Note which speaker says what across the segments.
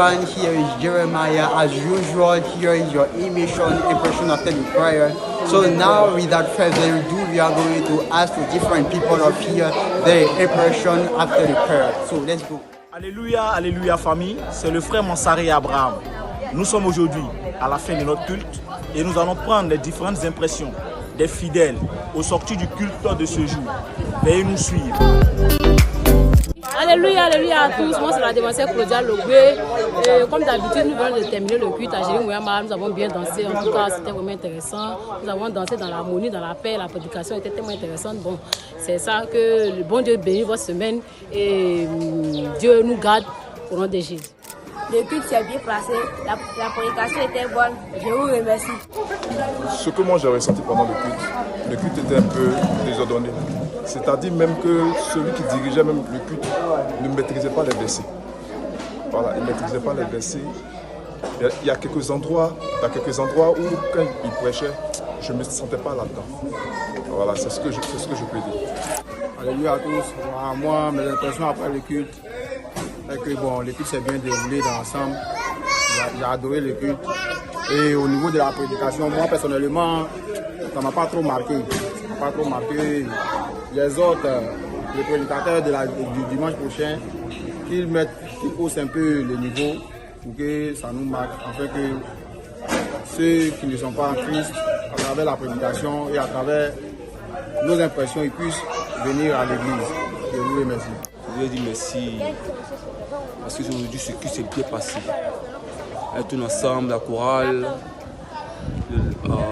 Speaker 1: everyone, here is Jeremiah. As usual, here is your impression after the prayer. So now, without further ado, we are going to ask the different people of here their impression after the prayer. So let's go.
Speaker 2: Alléluia, alléluia famille, c'est le frère Mansari Abraham. Nous sommes aujourd'hui à la fin de notre culte et nous allons prendre les différentes impressions des fidèles au sortir du culte de ce jour. Veuillez nous suivre.
Speaker 3: Alléluia, alléluia à tous. Moi, c'est la dévancière Claudia Logbe. Comme d'habitude, nous venons de terminer le culte à Jérémy-Mouyama. Nous avons bien dansé. En tout cas, c'était vraiment intéressant. Nous avons dansé dans l'harmonie, dans la paix. La prédication était tellement intéressante. Bon, c'est ça que le bon Dieu bénit votre semaine et Dieu nous garde au nom de Jésus.
Speaker 4: Le culte s'est bien passé, la prédication était bonne, je vous remercie.
Speaker 5: Ce que moi j'ai ressenti pendant le culte était un peu désordonné. C'est-à-dire même que celui qui dirigeait même le culte ne maîtrisait pas les versets. Voilà, il ne maîtrisait pas les versets. Il y a quelques endroits où quand il prêchait, je ne me sentais pas là-dedans. Voilà, c'est ce que je peux dire.
Speaker 1: Alléluia à tous. Moi, mes impressions après le culte, c'est que bon, le culte s'est bien déroulé dans l'ensemble. J'ai adoré le culte. Et au niveau de la prédication, moi personnellement, ça ne m'a pas trop marqué. Ça m'a pas trop marqué. Les autres, les prédicateurs du dimanche prochain, qu'ils haussent un peu le niveau pour que ça nous marque. Afin que ceux qui ne sont pas en Christ, à travers la prédication et à travers nos impressions, ils puissent venir à l'église. Je vous remercie.
Speaker 6: Je voulais dire merci parce que aujourd'hui ce culte s'est bien passé. Tout ensemble, la chorale,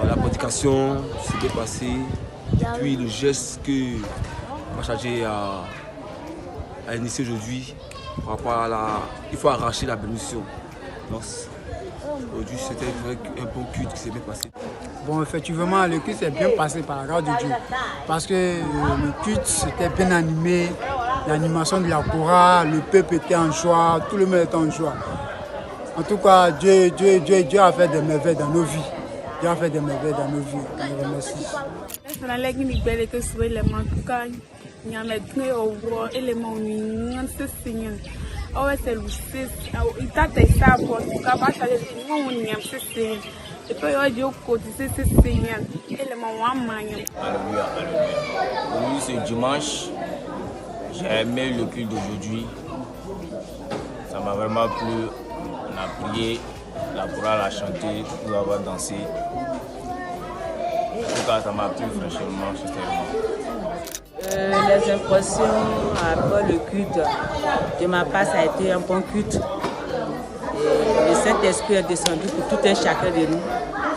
Speaker 6: la prédication s'est bien passé. Et puis le geste que m'a chargé à initier aujourd'hui par rapport à il faut arracher la bénédiction. Donc aujourd'hui c'était un bon culte qui s'est bien passé.
Speaker 7: Bon, effectivement, le culte s'est bien passé par la grâce de Dieu. Parce que le culte s'était bien animé, l'animation de la chorale, le peuple était en joie, tout le monde était en joie. En tout cas, Dieu a fait des merveilles dans nos vies. Dieu a fait des merveilles dans nos vies. Je vous remercie.
Speaker 8: Alléluia. Aujourd'hui c'est dimanche. J'ai aimé le culte d'aujourd'hui. Ça m'a vraiment plu. On a prié, la chorale a chanté, nous avons dansé. En tout cas, ça m'a plu franchement, sincèrement.
Speaker 9: Les impressions après le culte, de ma part, ça a été un bon culte. Et le Saint-Esprit est descendu pour tout un chacun de nous.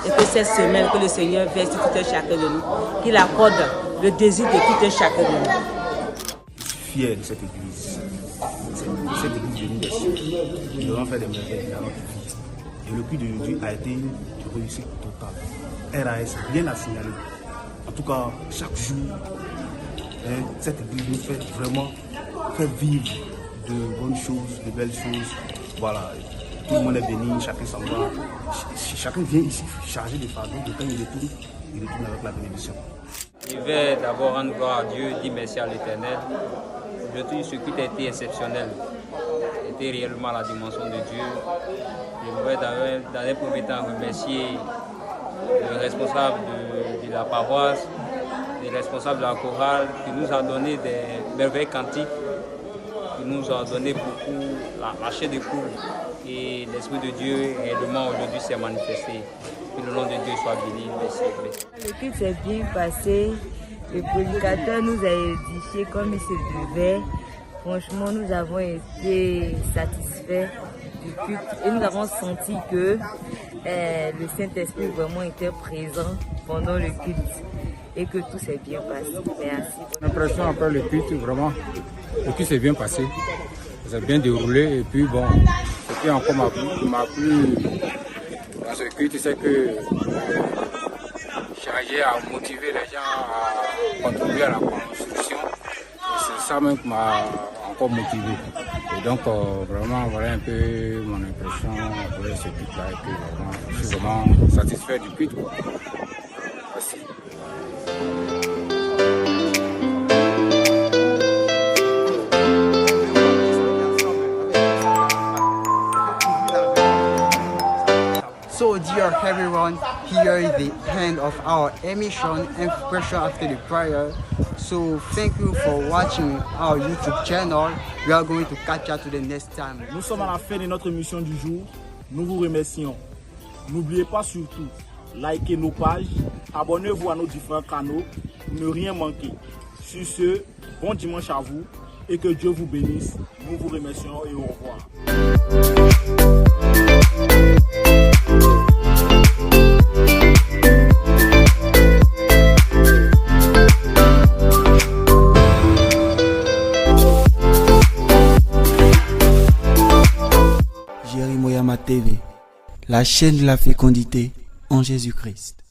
Speaker 9: Et que cette semaine, que le Seigneur verse tout un chacun de nous, qu'il accorde le désir de tout un chacun de nous.
Speaker 2: Je suis fier de cette église. Cette église de nous, nous devons faire des merveilles dans notre vie. Et le culte d'aujourd'hui a été une réussite totale. RAS, rien à signaler. En tout cas, chaque jour, cette église nous fait vraiment vivre de bonnes choses, de belles choses. Voilà. Tout le monde est venu, chacun s'en va. Chacun vient ici chargé des fardeaux, de quand il retourne avec la bénédiction.
Speaker 10: Je vais d'abord rendre gloire à Dieu, dire merci à l'Éternel. Aujourd'hui, ce culte a été exceptionnel. C'était réellement la dimension de Dieu. Je voudrais dans un premier temps remercier le responsable de la paroisse, le responsable de la chorale, qui nous a donné des merveilleux cantiques, qui nous a donné beaucoup, la chair de cours. Et l'Esprit de Dieu réellement aujourd'hui s'est manifesté. Que le nom de Dieu soit béni. Merci.
Speaker 9: Le culte s'est bien passé. Le prédicateur nous a édifié comme il se devait. Franchement, nous avons été satisfaits du culte et nous avons senti que le Saint-Esprit vraiment était présent pendant le culte et que tout s'est bien passé. Merci.
Speaker 7: L'impression après le culte, vraiment, le culte s'est bien passé. Ça s'est bien déroulé et puis bon, ce qui encore m'a plu dans ce culte, c'est que chargé à motiver les gens à contribuer à la construction. C'est ça même qui m'a encore motivé. Et donc vraiment voilà un peu mon impression après ce culte-là et puis vraiment, je suis vraiment satisfait du culte. Merci.
Speaker 11: dear everyone, here is the end of our emission Impression after the prayer. So thank you for watching our YouTube channel. We are going to catch up to the next time.
Speaker 2: Nous sommes à la fin de notre émission du jour. Nous vous remercions. N'oubliez pas surtout, likez nos pages, abonnez-vous à nos différents canaux pour ne rien manquer. Sur ce, bon dimanche à vous et que Dieu vous bénisse. Nous vous remercions et au revoir.
Speaker 11: Jerry Moyama TV, la chaîne de la fécondité en Jésus-Christ.